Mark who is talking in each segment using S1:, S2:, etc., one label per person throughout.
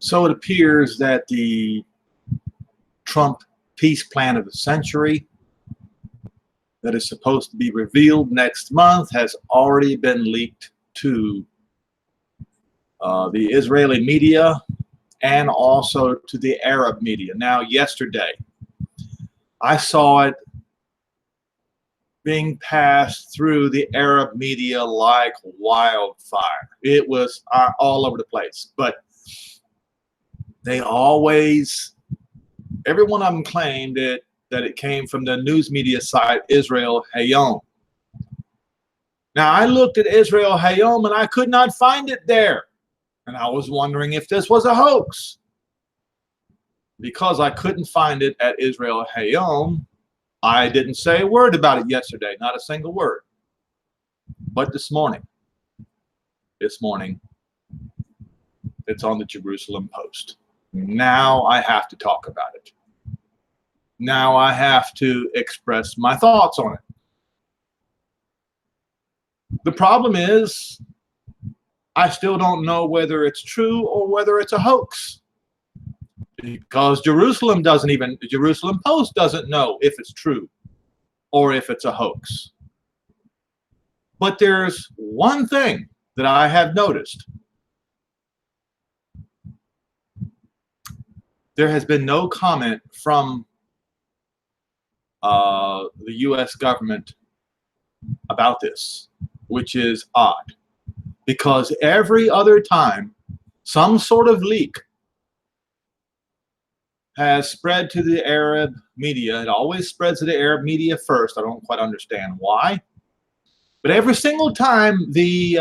S1: So it appears that the Trump peace plan of the century that is supposed to be revealed next month has already been leaked to the Israeli media and also to the Arab media. Now, yesterday, I saw it being passed through the Arab media like wildfire. It was all over the place. But they always, every one of them claimed that it came from the news media site Israel Hayom. Now, I looked at Israel Hayom and I could not find it there. And I was wondering if this was a hoax. Because I couldn't find it at Israel Hayom, I didn't say a word about it yesterday, not a single word. But this morning, it's on the Jerusalem Post. Now I have to talk about it. Now I have to express my thoughts on it. The problem is, I still don't know whether it's true or whether it's a hoax. Because Jerusalem Post doesn't know if it's true or if it's a hoax. But there's one thing that I have noticed. There has been no comment from the U.S. government about this, which is odd. Because every other time some sort of leak has spread to the Arab media, it always spreads to the Arab media first. I don't quite understand why. But every single time the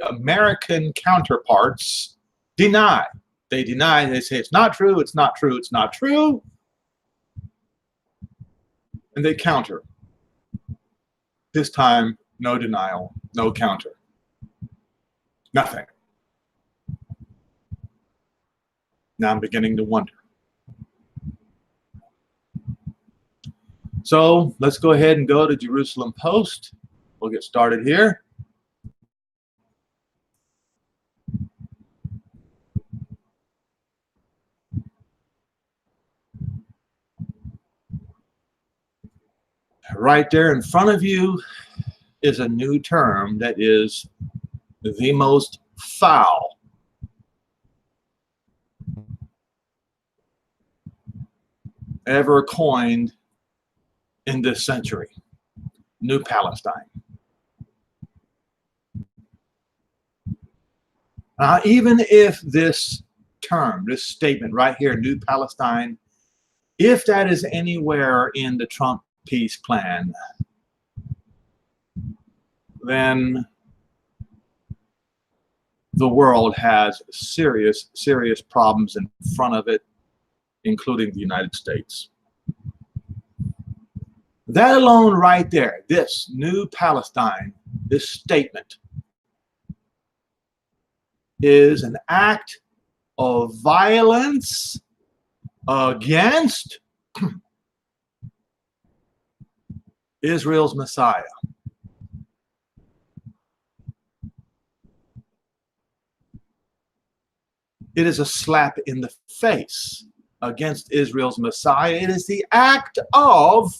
S1: American counterparts deny. They deny, they say it's not true, it's not true, it's not true. And they counter. This time, no denial, no counter. Nothing. Now I'm beginning to wonder. So let's go ahead and go to Jerusalem Post. We'll get started here. Right there in front of you is a new term that is the most foul ever coined in this century. New Palestine. Now, even if this term, this statement right here, New Palestine, if that is anywhere in the Trump peace plan, then the world has serious, serious problems in front of it, including the United States. That alone right there, this New Palestine, this statement, is an act of violence against Israel's Messiah. It is a slap in the face against Israel's Messiah. It is the act of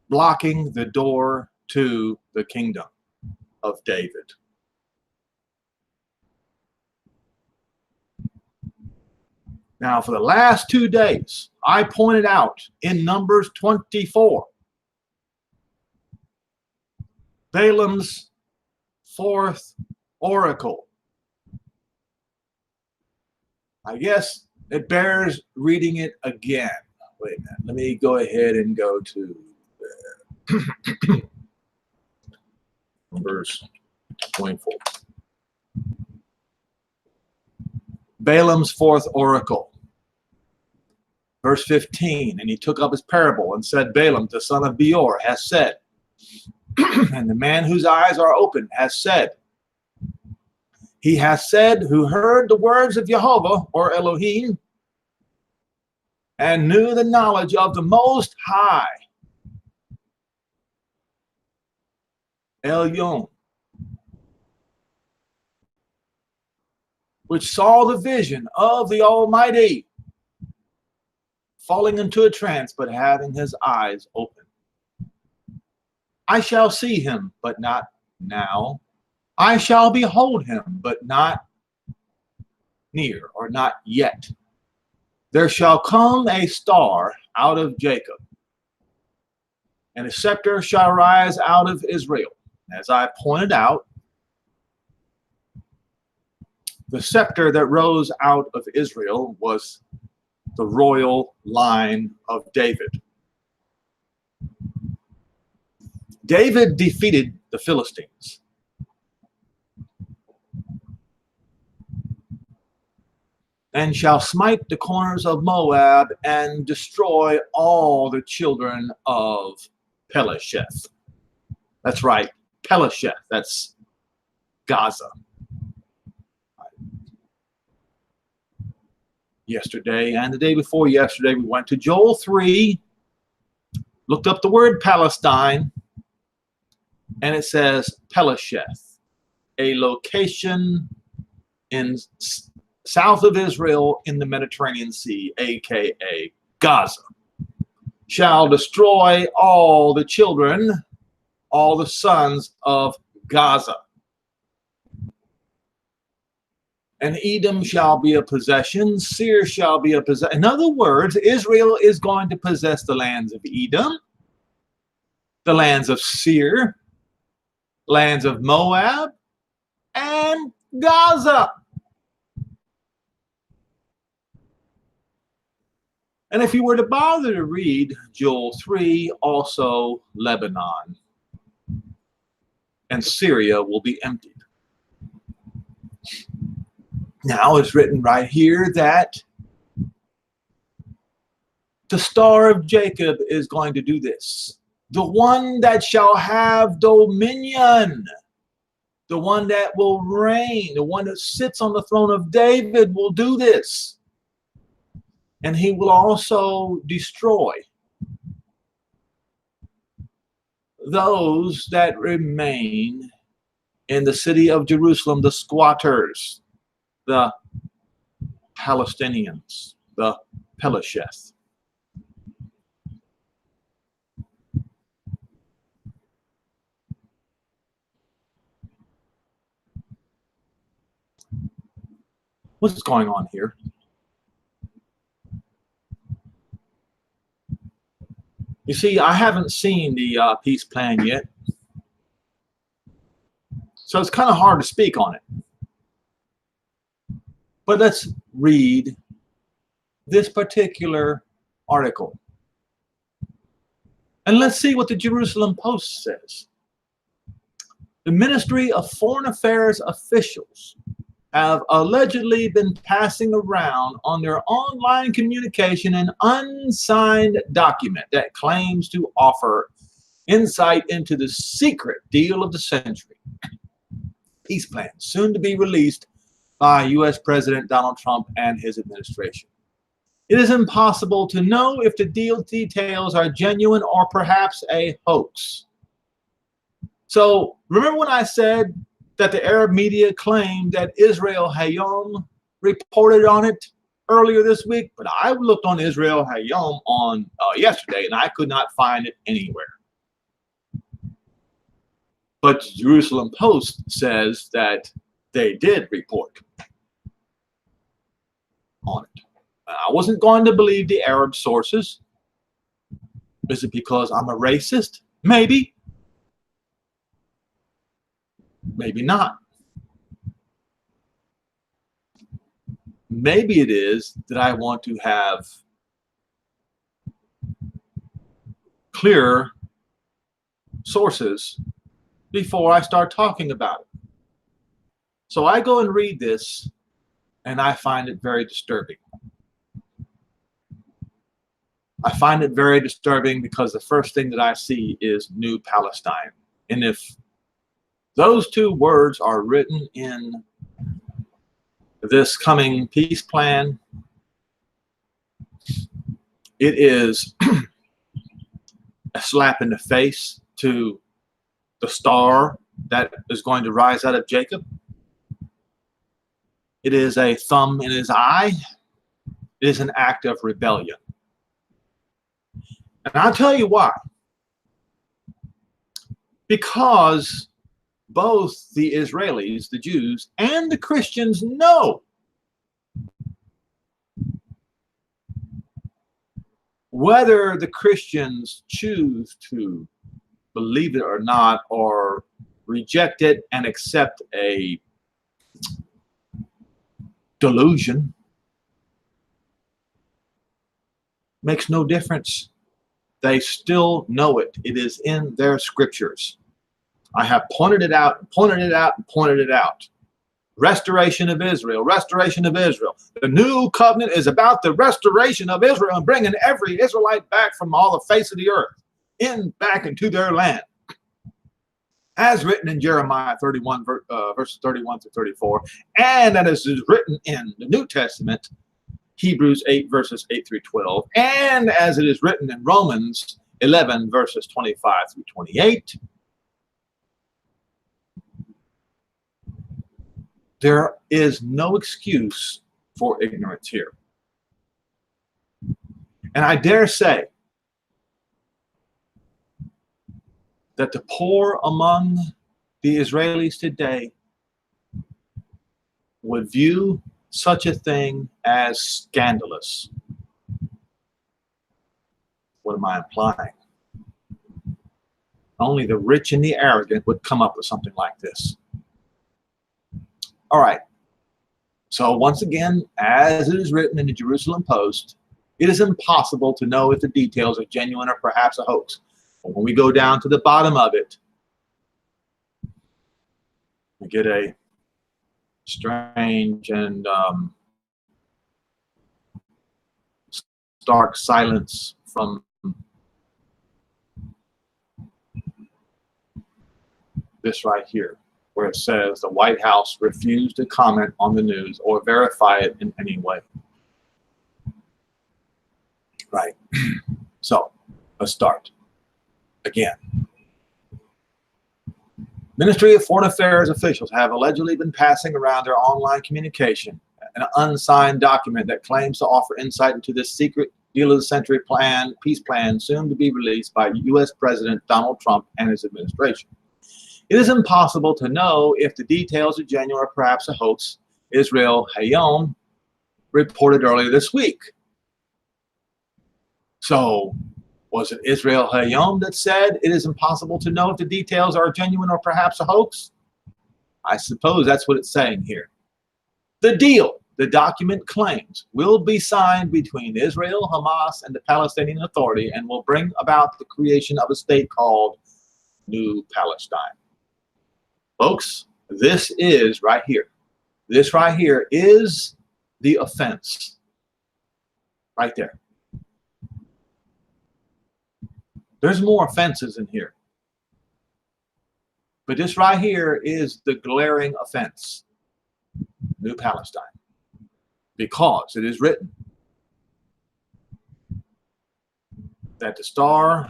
S1: blocking the door to the kingdom of David. Now, for the last 2 days, I pointed out in Numbers 24, Balaam's fourth oracle. I guess it bears reading it again. Wait a minute. Let me go ahead and go to verse 24. Balaam's fourth oracle. Verse 15, and he took up his parable and said, Balaam, the son of Beor, has said, and the man whose eyes are open has said, he has said, who heard the words of Jehovah, or Elohim, and knew the knowledge of the Most High, Elyon, which saw the vision of the Almighty, falling into a trance, but having his eyes open. I shall see him, but not now. I shall behold him, but not near, or not yet. There shall come a star out of Jacob, and a scepter shall rise out of Israel. As I pointed out, the scepter that rose out of Israel was the royal line of David. David defeated the Philistines. And shall smite the corners of Moab and destroy all the children of Pelesheth. That's right, Pelesheth. That's Gaza. Yesterday and the day before yesterday, we went to Joel 3, looked up the word Palestine, and it says Pelesheth, a location in south of Israel in the Mediterranean Sea, aka Gaza, shall destroy all the children, all the sons of Gaza. And Edom shall be a possession, Seir shall be a possession. In other words, Israel is going to possess the lands of Edom, the lands of Seir, lands of Moab, and Gaza. And if you were to bother to read Joel 3, also Lebanon and Syria will be emptied. Now it's written right here that the star of Jacob is going to do this. The one that shall have dominion, the one that will reign, the one that sits on the throne of David will do this. And he will also destroy those that remain in the city of Jerusalem, the squatters, the Palestinians, the Pelesheth. What's going on here? You see, I haven't seen the peace plan yet, so it's kind of hard to speak on it. But let's read this particular article. And let's see what the Jerusalem Post says. The Ministry of Foreign Affairs officials have allegedly been passing around on their online communication an unsigned document that claims to offer insight into the secret deal of the century. Peace plan, soon to be released by U.S. President Donald Trump and his administration. It is impossible to know if the deal details are genuine or perhaps a hoax. So remember when I said that the Arab media claimed that Israel Hayom reported on it earlier this week? But I looked on Israel Hayom on yesterday and I could not find it anywhere. But the Jerusalem Post says that they did report on it. I wasn't going to believe the Arab sources. Is it because I'm a racist? Maybe. Maybe not. Maybe it is that I want to have clear sources before I start talking about it. So I go and read this, and I find it very disturbing. I find it very disturbing because the first thing that I see is New Palestine. And if those two words are written in this coming peace plan, it is a slap in the face to the star that is going to rise out of Jacob. It is a thumb in his eye. It is an act of rebellion. And I'll tell you why. Because both the Israelis, the Jews, and the Christians know whether the Christians choose to believe it or not, or reject it and accept a delusion, makes no difference. They still know it. It is in their scriptures. I have pointed it out, pointed it out, and pointed it out. Restoration of Israel, restoration of Israel. The new covenant is about the restoration of Israel and bringing every Israelite back from all the face of the earth, back into their land. As written in Jeremiah 31, verses 31 to 34, and as is written in the New Testament, Hebrews 8, verses 8 through 12, and as it is written in Romans 11, verses 25 through 28. There is no excuse for ignorance here. And I dare say that the poor among the Israelis today would view such a thing as scandalous. What am I implying? Only the rich and the arrogant would come up with something like this. All right. So once again, as it is written in the Jerusalem Post, it is impossible to know if the details are genuine or perhaps a hoax. But when we go down to the bottom of it, we get a strange and stark silence from this right here, where it says the White House refused to comment on the news or verify it in any way. Right. So let's start again. Ministry of Foreign Affairs officials have allegedly been passing around their online communication an unsigned document that claims to offer insight into this secret deal of the century plan, peace plan, soon to be released by U.S. President Donald Trump and his administration. It is impossible to know if the details are genuine or perhaps a hoax, Israel Hayom reported earlier this week. So, was it Israel Hayom that said it is impossible to know if the details are genuine or perhaps a hoax? I suppose that's what it's saying here. The deal, the document claims, will be signed between Israel, Hamas, and the Palestinian Authority and will bring about the creation of a state called New Palestine. Folks, this is right here. This right here is the offense. Right there. There's more offenses in here. But this right here is the glaring offense. New Palestine. Because it is written that the star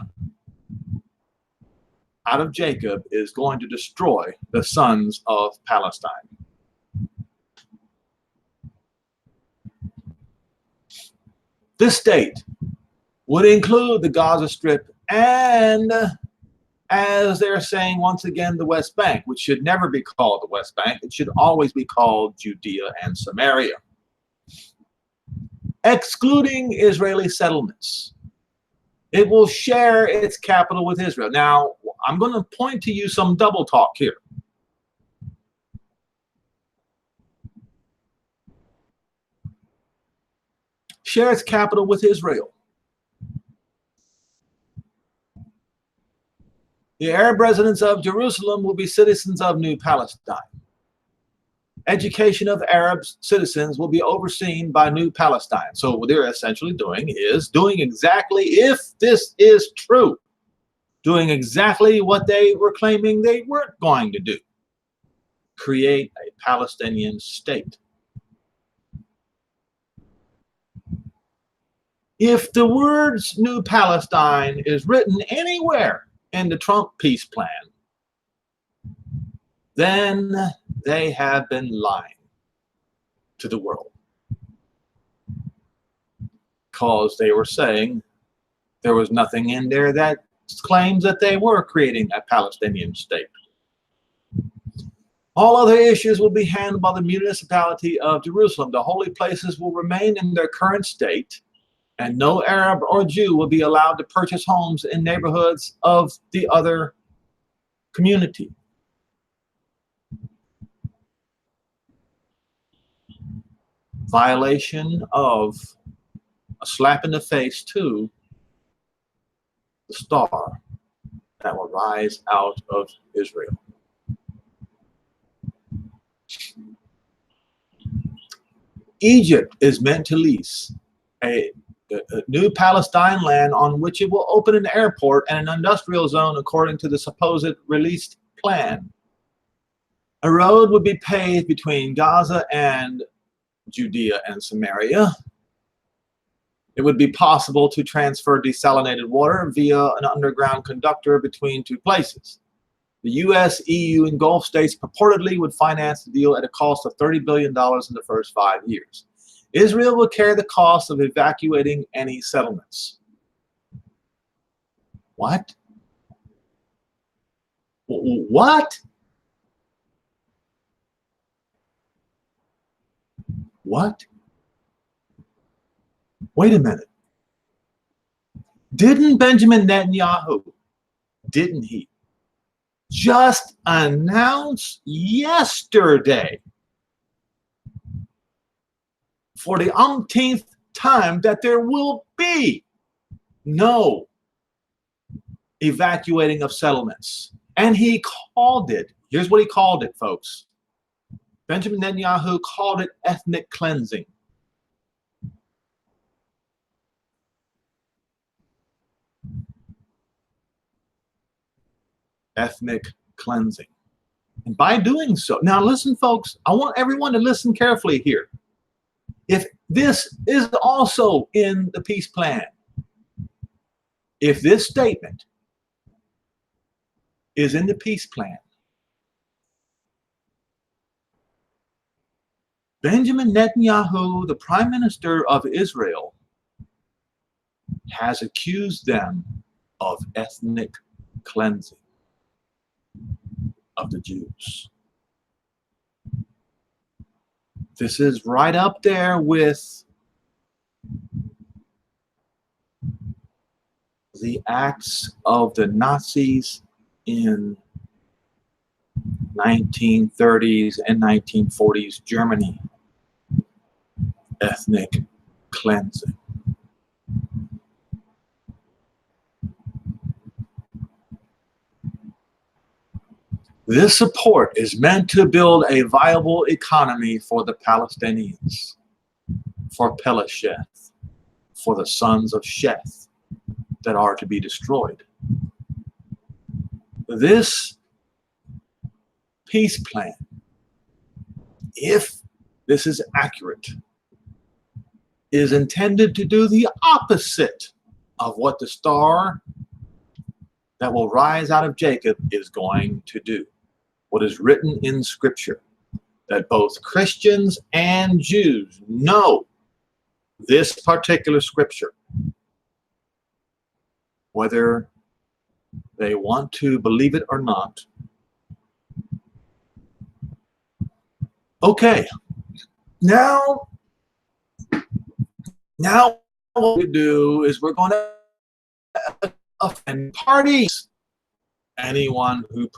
S1: out of Jacob is going to destroy the sons of Palestine. This state would include the Gaza Strip and, as they're saying once again, the West Bank, which should never be called the West Bank. It should always be called Judea and Samaria, excluding Israeli settlements. It will share its capital with Israel. Now, I'm going to point to you some double talk here. Share its capital with Israel. The Arab residents of Jerusalem will be citizens of New Palestine. Education of Arab citizens will be overseen by New Palestine. So what they're essentially doing is doing exactly, if this is true, doing exactly what they were claiming they weren't going to do. Create a Palestinian state. If the words New Palestine is written anywhere in the Trump peace plan, then they have been lying. to the world. Because they were saying there was nothing in there that claims that they were creating a Palestinian state. All other issues will be handled by the municipality of Jerusalem. The holy places will remain in their current state, and no Arab or Jew will be allowed to purchase homes in neighborhoods of the other community. Violation of a slap in the face to the star that will rise out of Israel. Egypt is meant to lease a new Palestine land on which it will open an airport and an industrial zone according to the supposed released plan. A road would be paved between Gaza and Judea and Samaria. It would be possible to transfer desalinated water via an underground conductor between two places. The US, EU, and Gulf states purportedly would finance the deal at a cost of $30 billion in the first 5 years. Israel will carry the cost of evacuating any settlements. What? What? What? Wait a minute. Didn't Benjamin Netanyahu, didn't he just announce yesterday for the umpteenth time that there will be no evacuating of settlements? And he called it, here's what he called it, folks. Benjamin Netanyahu called it ethnic cleansing. Ethnic cleansing. And by doing so, now listen, folks, I want everyone to listen carefully here. If this is also in the peace plan, if this statement is in the peace plan, Benjamin Netanyahu, the Prime Minister of Israel, has accused them of ethnic cleansing of the Jews. This is right up there with the acts of the Nazis in 1930s and 1940s Germany. Ethnic cleansing. This support is meant to build a viable economy for the Palestinians, for Pelesheth, for the sons of Sheth that are to be destroyed. This peace plan, if this is accurate, is intended to do the opposite of what the star that will rise out of Jacob is going to do. What is written in Scripture, that both Christians and Jews know this particular Scripture, whether they want to believe it or not. Okay, now what we do is we're going to offend parties. Anyone who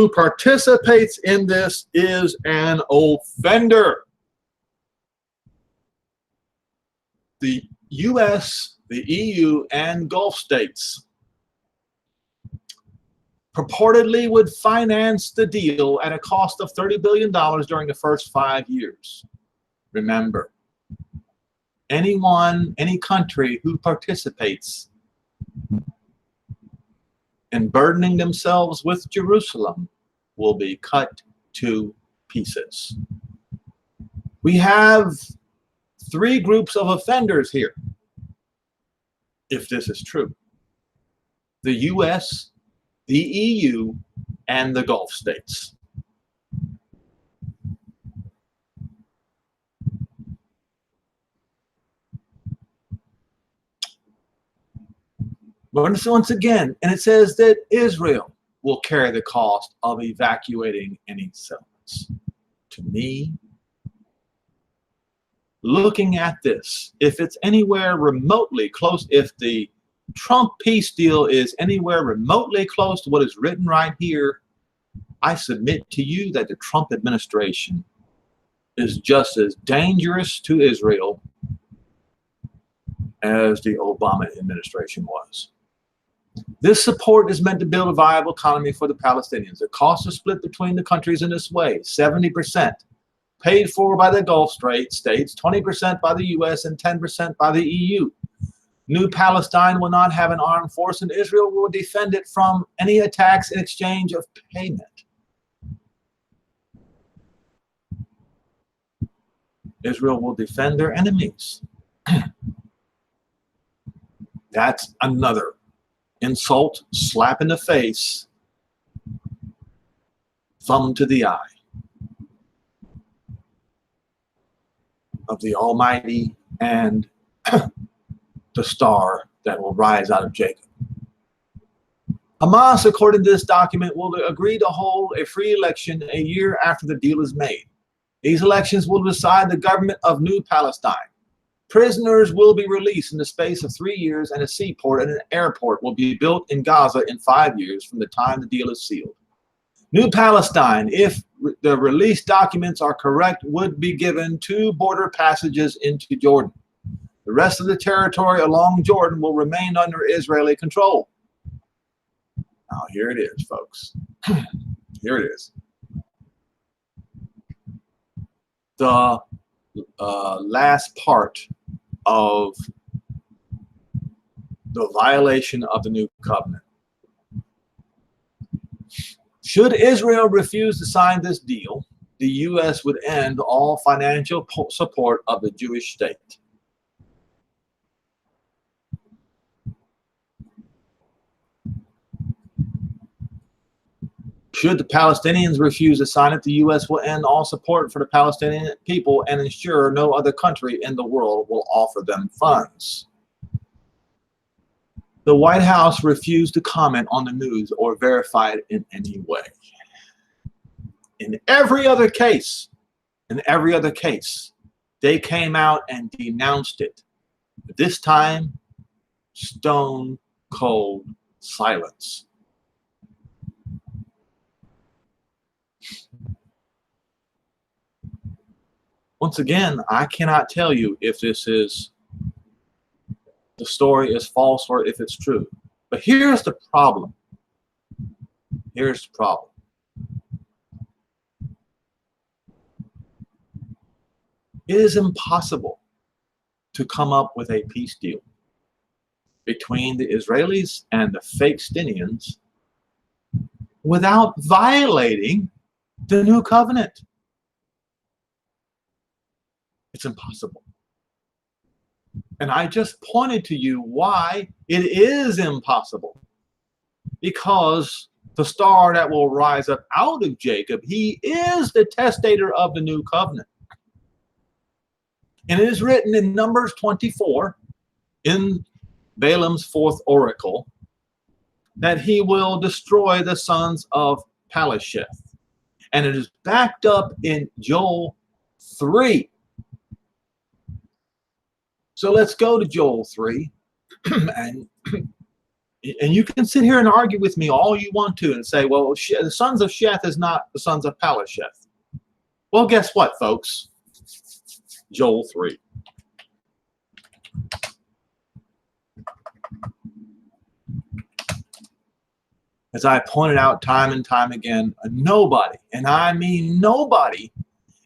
S1: participates in this is an offender. The US, the EU, and Gulf states purportedly would finance the deal at a cost of $30 billion during the first 5 years. Remember, any country who participates in burdening themselves with Jerusalem will be cut to pieces. We have 3 groups of offenders here, if this is true. The US, the EU, and the Gulf states. Once again, and it says that Israel will carry the cost of evacuating any settlements. To me, looking at this, if it's anywhere remotely close, if the Trump peace deal is anywhere remotely close to what is written right here, I submit to you that the Trump administration is just as dangerous to Israel as the Obama administration was. This support is meant to build a viable economy for the Palestinians. The costs are split between the countries in this way: 70% paid for by the Gulf states, 20% by the US, and 10% by the EU. New Palestine will not have an armed force, and Israel will defend it from any attacks in exchange of payment. Israel will defend their enemies. That's another insult, slap in the face, thumb to the eye of the Almighty and the star that will rise out of Jacob. Hamas, according to this document, will agree to hold a free election a year after the deal is made. These elections will decide the government of New Palestine. Prisoners will be released in the space of 3 years, and a seaport and an airport will be built in Gaza in 5 years from the time the deal is sealed. New Palestine, if the release documents are correct, would be given 2 border passages into Jordan. The rest of the territory along Jordan will remain under Israeli control. Now, here it is, folks. Here it is. The last part of the violation of the new covenant. Should Israel refuse to sign this deal, the U.S. would end all financial support of the Jewish state. Should the Palestinians refuse to sign it, the U.S. will end all support for the Palestinian people and ensure no other country in the world will offer them funds. The White House refused to comment on the news or verify it in any way. In every other case, they came out and denounced it. But this time, stone cold silence. Once again, I cannot tell you if this is, the story is false or if it's true. But here's the problem. Here's the problem. It is impossible to come up with a peace deal between the Israelis and the Palestinians without violating the new covenant. It's impossible. And I just pointed to you why it is impossible. Because the star that will rise up out of Jacob, he is the testator of the new covenant. And it is written in Numbers 24, in Balaam's fourth oracle, that he will destroy the sons of Palasheth. And it is backed up in Joel 3. So let's go to Joel 3, and you can sit here and argue with me all you want to and say, well, the sons of Sheth is not the sons of Palasheth. Well, guess what, folks? Joel 3. As I pointed out time and time again, nobody, and I mean nobody,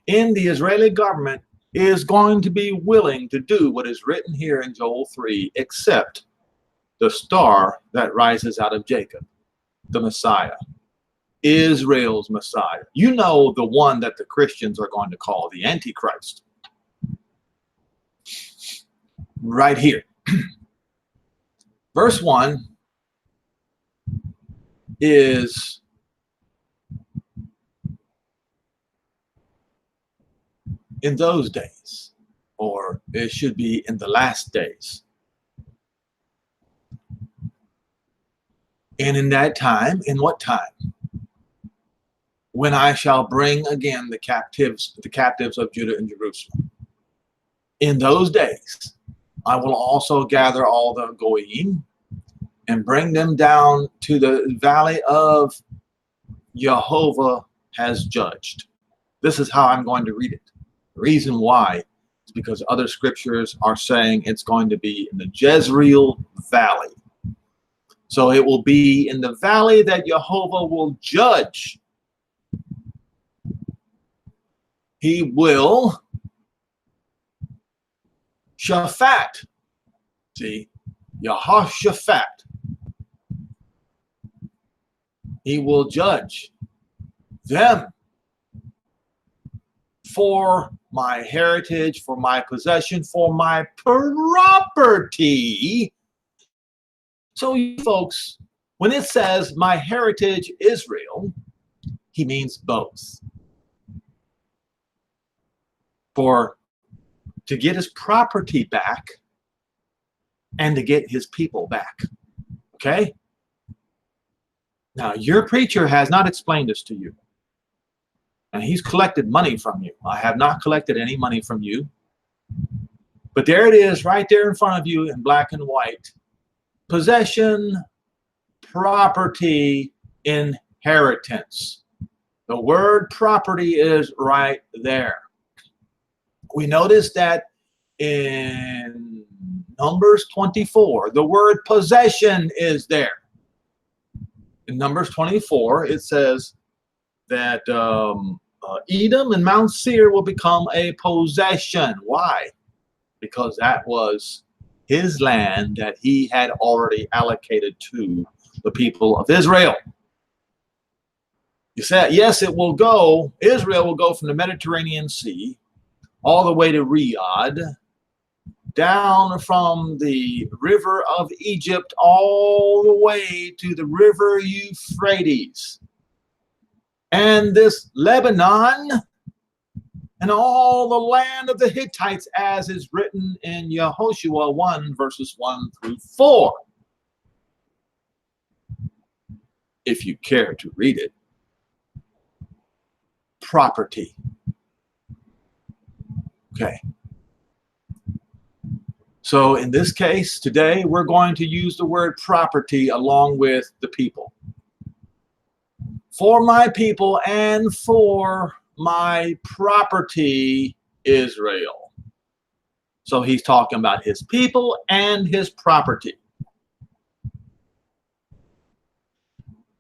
S1: in the Israeli government is going to be willing to do what is written here in Joel 3, except the star that rises out of Jacob, the Messiah, Israel's Messiah. You know, the one that the Christians are going to call the Antichrist. Right here. Verse 1 is in those days, or it should be in the last days. And in that time, in what time? When I shall bring again the captives of Judah and Jerusalem. In those days, I will also gather all the Goyim and bring them down to the valley of Jehovah has judged. This is how I'm going to read it. The reason why is because other scriptures are saying it's going to be in the Jezreel Valley. So it will be in the valley that Jehovah will judge. He will Shaphat. See, Yehoshaphat. He will judge them for my heritage, for my possession, for my property. So you folks, when it says my heritage Israel, he means both. To get his property back and to get his people back. Okay? Now, your preacher has not explained this to you. And he's collected money from you. I have not collected any money from you. But there it is right there in front of you in black and white. Possession, property, inheritance. The word property is right there. We notice that in Numbers 24, the word possession is there. In Numbers 24, it says that Edom and Mount Seir will become a possession. Why? Because that was his land that he had already allocated to the people of Israel. You said, yes, it will go, Israel will go from the Mediterranean Sea all the way to Riyadh, down from the river of Egypt all the way to the river Euphrates. And this Lebanon and all the land of the Hittites, as is written in Yehoshua 1, verses 1 through 4. If you care to read it. Property. Okay. So in this case, today, we're going to use the word property along with the people. For my people and for my property, Israel. So he's talking about his people and his property.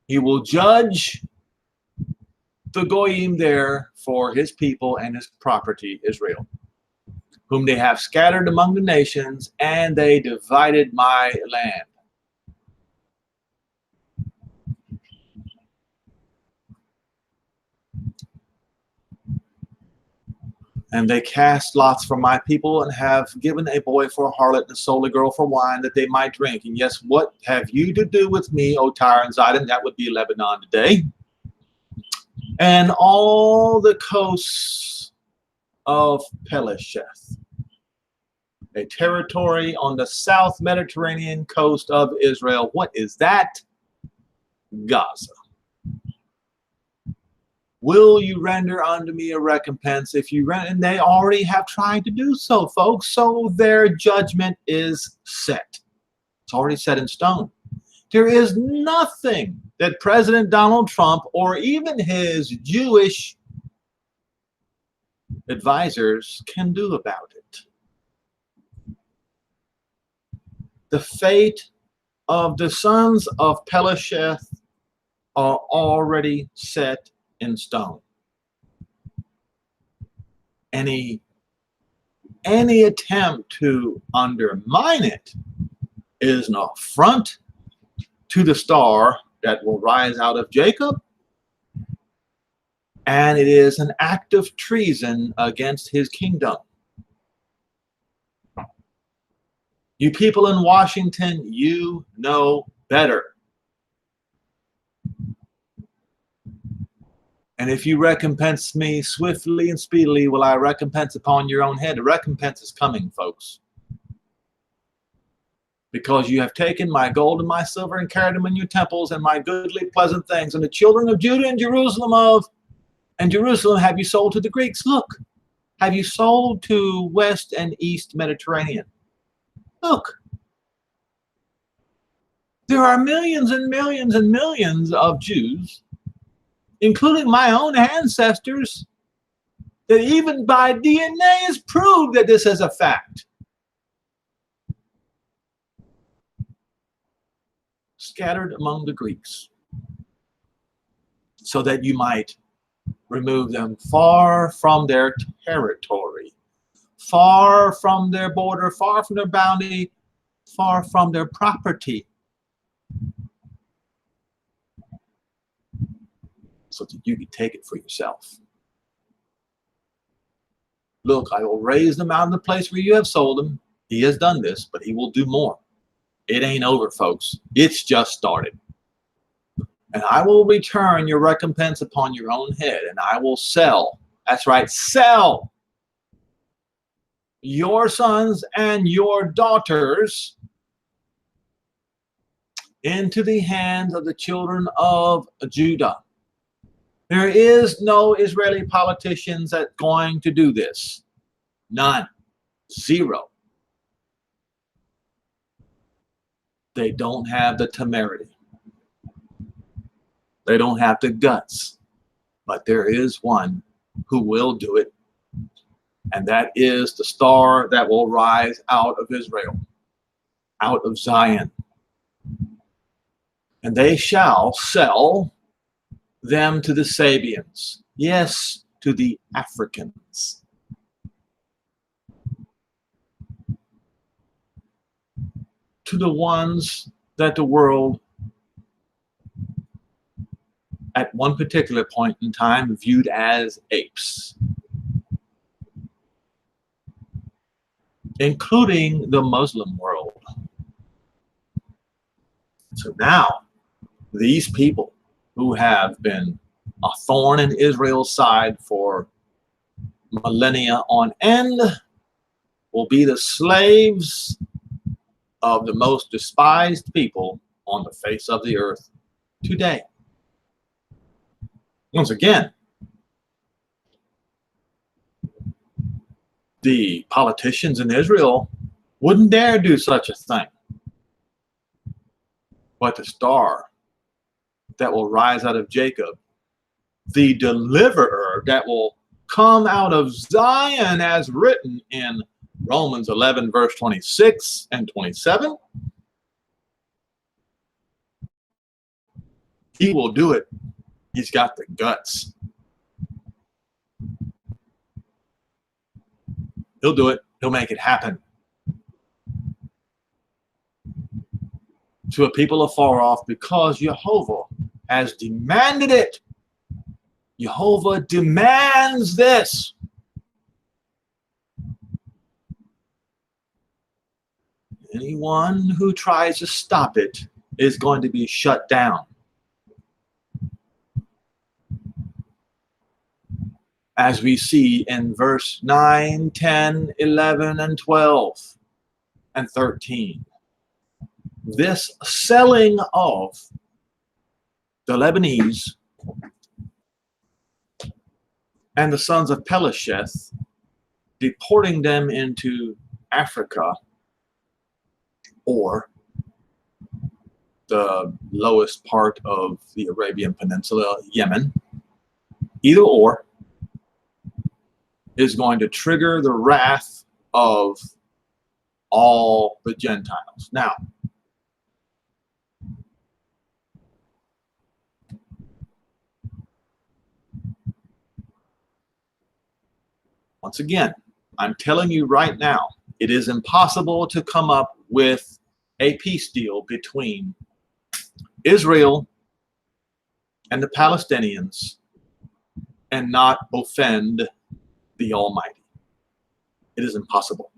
S1: He will judge the Goyim there for his people and his property, Israel, whom they have scattered among the nations, and they divided my land. And they cast lots for my people and have given a boy for a harlot and sold a girl for wine that they might drink. And yes, what have you to do with me, O Tyre and Zidon? That would be Lebanon today. And all the coasts of Pelesheth, a territory on the South Mediterranean coast of Israel. What is that? Gaza. Will you render unto me a recompense if you render? And they already have tried to do so, folks. So their judgment is set. It's already set in stone. There is nothing that President Donald Trump or even his Jewish advisors can do about it. The fate of the sons of Pelesheth are already set in stone. Any attempt to undermine it is an affront to the star that will rise out of Jacob, and it is an act of treason against his kingdom. You people in Washington, you know better. And if you recompense me swiftly and speedily, will I recompense upon your own head. The recompense is coming, folks. because you have taken my gold and my silver and carried them in your temples and my goodly pleasant things. And the children of Judah and Jerusalem have you sold to the Greeks. Look, have you sold to West and East Mediterranean. Look, there are millions and millions and millions of Jews, including my own ancestors, that even by DNA is proved that this is a fact. Scattered among the Greeks, so that you might remove them far from their territory, far from their border, far from their bounty, far from their property, so that you can take it for yourself. Look, I will raise them out of the place where you have sold them. He has done this, but he will do more. It ain't over, folks. It's just started. And I will return your recompense upon your own head, and I will sell. That's right, sell your sons and your daughters into the hands of the children of Judah. There is no Israeli politicians that's going to do this. None. Zero. They don't have the temerity. They don't have the guts. But there is one who will do it. And that is the star that will rise out of Israel, out of Zion. And they shall sell them to the Sabians. Yes, to the Africans. To the ones that the world at one particular point in time viewed as apes, including the Muslim world. So now, these people who have been a thorn in Israel's side for millennia on end will be the slaves of the most despised people on the face of the earth today. Once again, the politicians in Israel wouldn't dare do such a thing. But the star that will rise out of Jacob, the deliverer that will come out of Zion, as written in Romans 11, verse 26 and 27. He will do it. He's got the guts. He'll do it. He'll make it happen. To a people afar off, because Jehovah has demanded it. Jehovah demands this. Anyone who tries to stop it is going to be shut down. As we see in verse 9, 10, 11, and 12, and 13. This selling of the Lebanese and the sons of Pelesheth, deporting them into Africa, or the lowest part of the Arabian Peninsula, Yemen, either or, is going to trigger the wrath of all the Gentiles. Now, once again, I'm telling you right now, it is impossible to come up with a peace deal between Israel and the Palestinians and not offend the Almighty. It is impossible.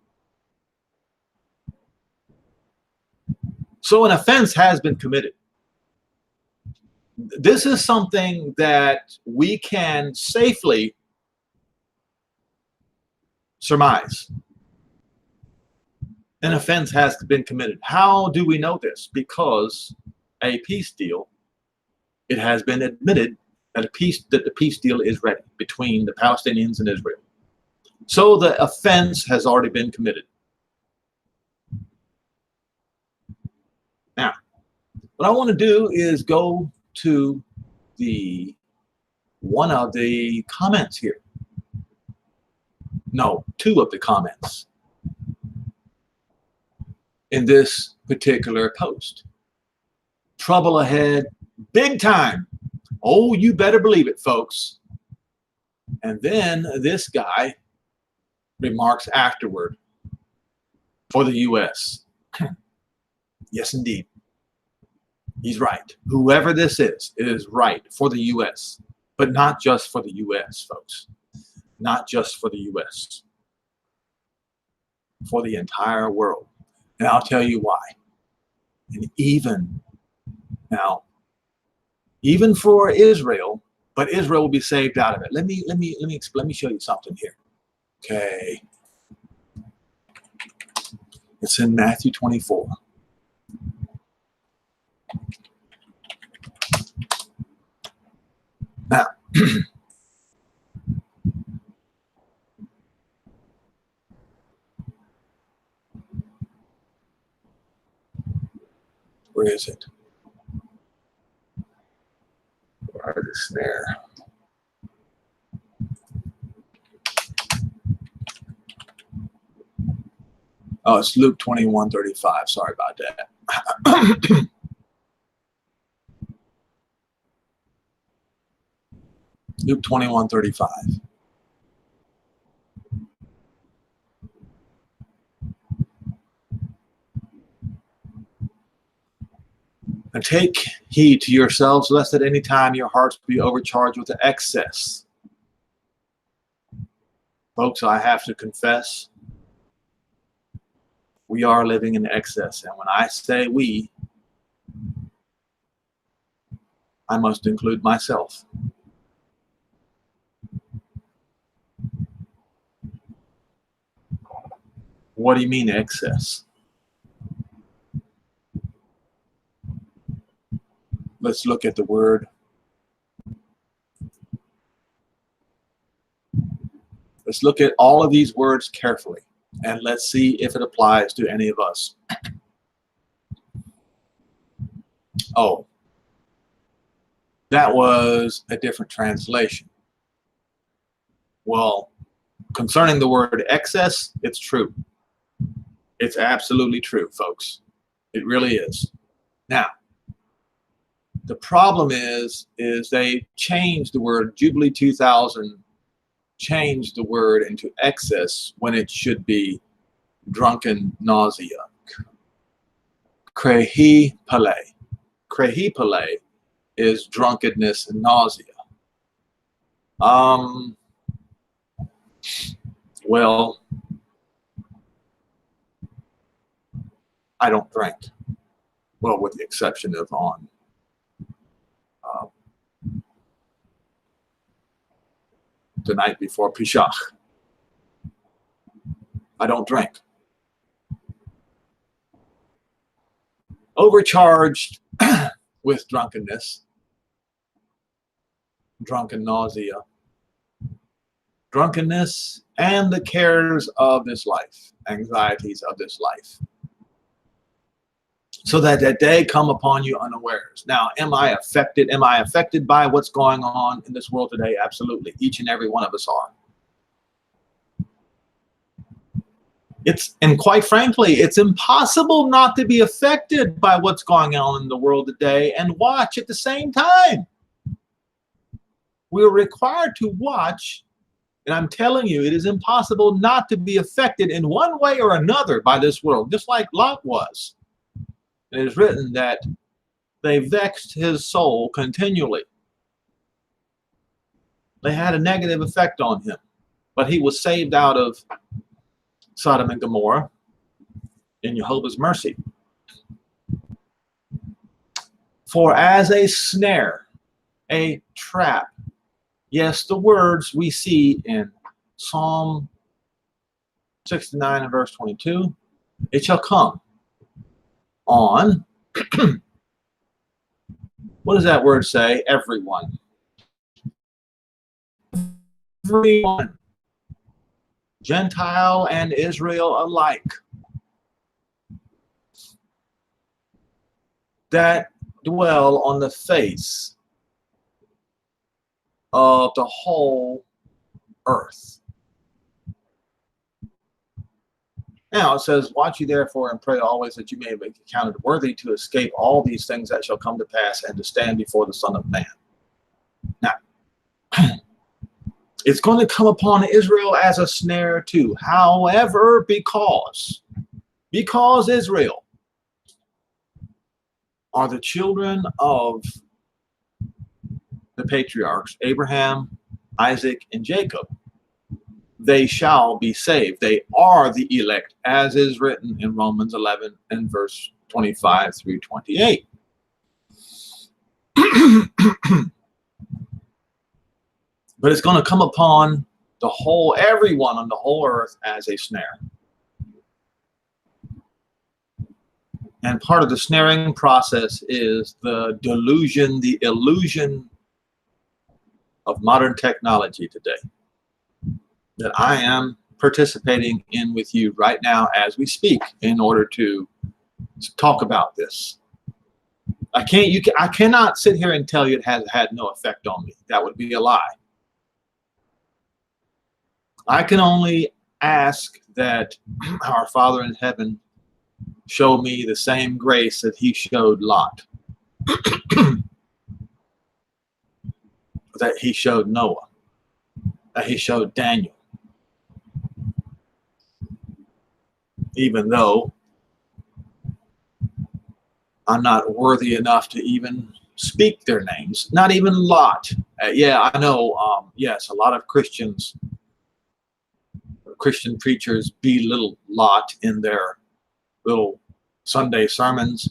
S1: So an offense has been committed. This is something that we can safely surmise. an offense has been committed. How do we know this? Because a peace deal, it has been admitted that the peace deal is ready between the Palestinians and Israel. So the offense has already been committed. Now, what I want to do is go to one of the comments here. No, two of the comments in this particular post. Trouble ahead, big time. Oh, you better believe it, folks. And then this guy remarks afterward, for the U.S. Yes, indeed. He's right. Whoever this is, it is right for the U.S., but not just for the U.S., folks. Not just for the U.S., for the entire world. And I'll tell you why. And even for Israel, but Israel will be saved out of it. Let me show you something here. Okay. It's in Matthew 24. Now, where is it? Where is the snare? Oh, it's Luke 21:35. Sorry about that. Luke 21:35. And take heed to yourselves, lest at any time your hearts be overcharged with excess. Folks, I have to confess, we are living in excess. And when I say we, I must include myself. What do you mean excess? Let's look at the word. Let's look at all of these words carefully, and let's see if it applies to any of us. Oh, that was a different translation. Well, concerning the word excess, it's true. It's absolutely true, folks. It really is. Now, the problem is they changed the word. Jubilee 2000 changed the word into excess when it should be drunken nausea. Krehi pale. Krehi pale is drunkenness and nausea. Well, I don't drink. Well, with the exception of on the night before Pesach. I don't drink. Overcharged with drunkenness, drunken nausea, drunkenness, and the cares of this life, anxieties of this life. So that day come upon you unawares. Now, am I affected? Am I affected by what's going on in this world today? Absolutely. Each and every one of us are. And quite frankly, it's impossible not to be affected by what's going on in the world today and watch at the same time. We're required to watch, and I'm telling you, it is impossible not to be affected in one way or another by this world, just like Lot was. It is written that they vexed his soul continually. They had a negative effect on him, but he was saved out of Sodom and Gomorrah in Jehovah's mercy. For as a snare, a trap. Yes, the words we see in Psalm 69 and verse 22. It shall come on, what does that word say? Everyone. Everyone. Gentile and Israel alike. That dwell on the face of the whole earth. Now it says, watch ye therefore and pray always that you may be accounted worthy to escape all these things that shall come to pass and to stand before the Son of Man. Now, it's going to come upon Israel as a snare too. However, because Israel are the children of the patriarchs, Abraham, Isaac, and Jacob, they shall be saved. They are the elect, as is written in Romans 11 and verse 25 through 28. But it's going to come upon everyone on the whole earth as a snare. And part of the snaring process is the delusion, the illusion of modern technology today that I am participating in with you right now as we speak in order to talk about this. I cannot sit here and tell you it has had no effect on me. That would be a lie. I can only ask that our Father in heaven show me the same grace that he showed Lot, that he showed Noah, that he showed Daniel. Even though I'm not worthy enough to even speak their names, not even Lot. Yeah, I know, yes, a lot of Christian preachers belittle Lot in their little Sunday sermons,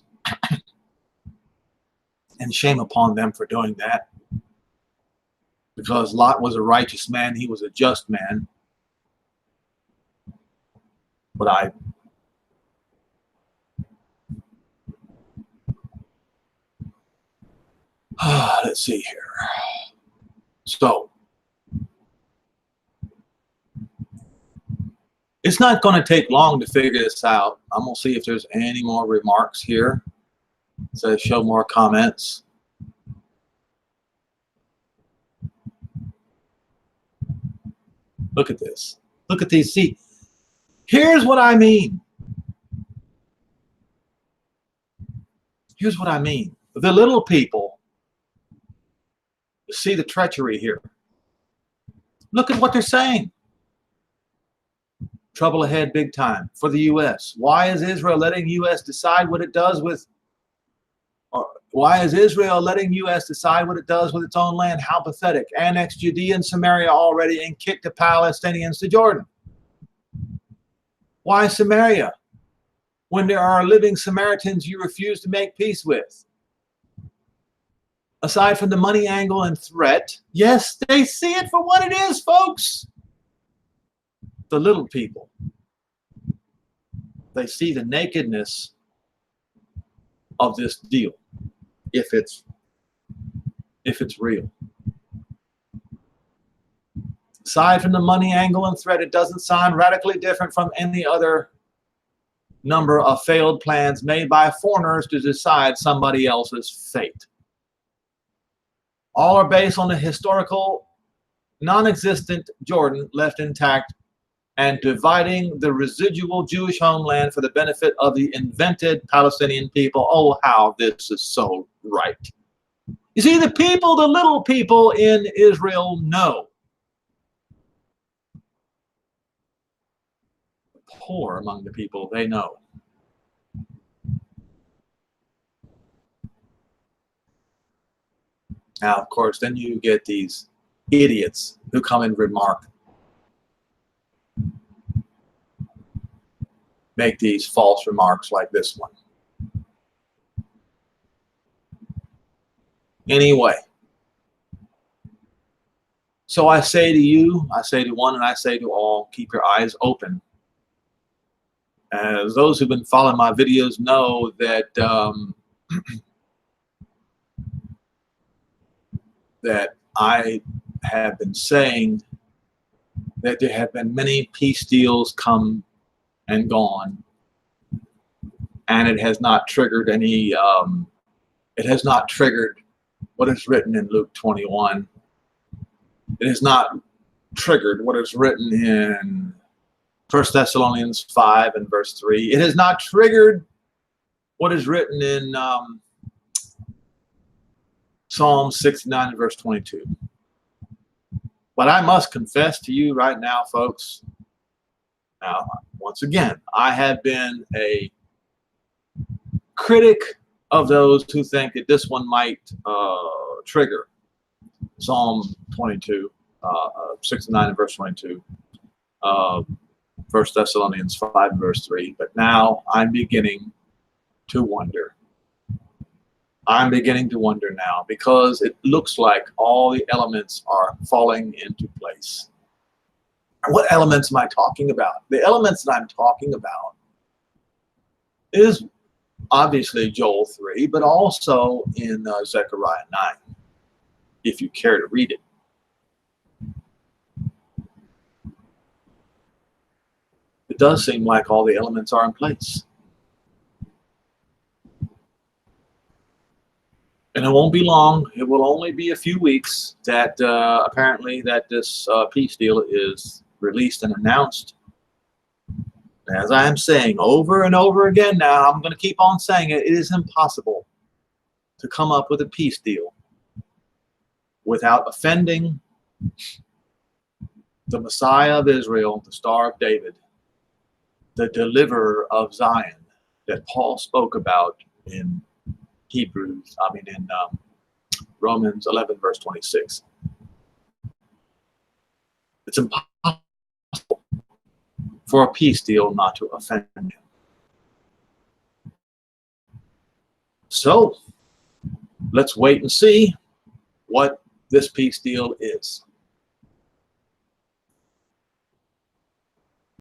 S1: and shame upon them for doing that, because Lot was a righteous man, he was a just man. But let's see here. So it's not going to take long to figure this out. I'm going to see if there's any more remarks here. It says show more comments. Look at this. Look at these. See, here's what I mean. Here's what I mean. The little people see the treachery here. Look at what they're saying. Trouble ahead big time for the U.S. Why is Israel letting U.S. decide what it does with, why is Israel letting U.S. decide what it does with its own land? How pathetic. Annex Judea and Samaria already and kick the Palestinians to Jordan. Why Samaria? When there are living Samaritans you refuse to make peace with. Aside from the money angle and threat, yes, they see it for what it is, folks. The little people, they see the nakedness of this deal, if it's real. Aside from the money angle and threat, it doesn't sound radically different from any other number of failed plans made by foreigners to decide somebody else's fate. All are based on the historical, non-existent Jordan left intact and dividing the residual Jewish homeland for the benefit of the invented Palestinian people. Oh, how this is so right. You see, the people, the little people in Israel know. The poor among the people, they know. Now, of course, then you get these idiots who come and make these false remarks like this one. Anyway, so I say to you, I say to one and I say to all, keep your eyes open As those who've been following my videos know that that I have been saying that there have been many peace deals come and gone, and it has not triggered any. It has not triggered what is written in Luke 21. It has not triggered what is written in 1 Thessalonians 5 and verse 3. It has not triggered what is written in Psalm 69 and verse 22. But I must confess to you right now, folks, now, once again, I have been a critic of those who think that this one might trigger Psalm 22, 69 and verse 22, 1 Thessalonians 5 and verse 3. But now I'm beginning to wonder. I'm beginning to wonder now, because it looks like all the elements are falling into place. What elements am I talking about? The elements that I'm talking about is obviously Joel 3, but also in Zechariah 9, if you care to read it. It does seem like all the elements are in place. And it won't be long. It will only be a few weeks that apparently that this peace deal is released and announced. As I am saying over and over again now, I'm going to keep on saying it, it is impossible to come up with a peace deal without offending the Messiah of Israel, the Star of David, the deliverer of Zion that Paul spoke about in Romans 11 verse 26. It's impossible for a peace deal not to offend him. So let's wait and see what this peace deal is.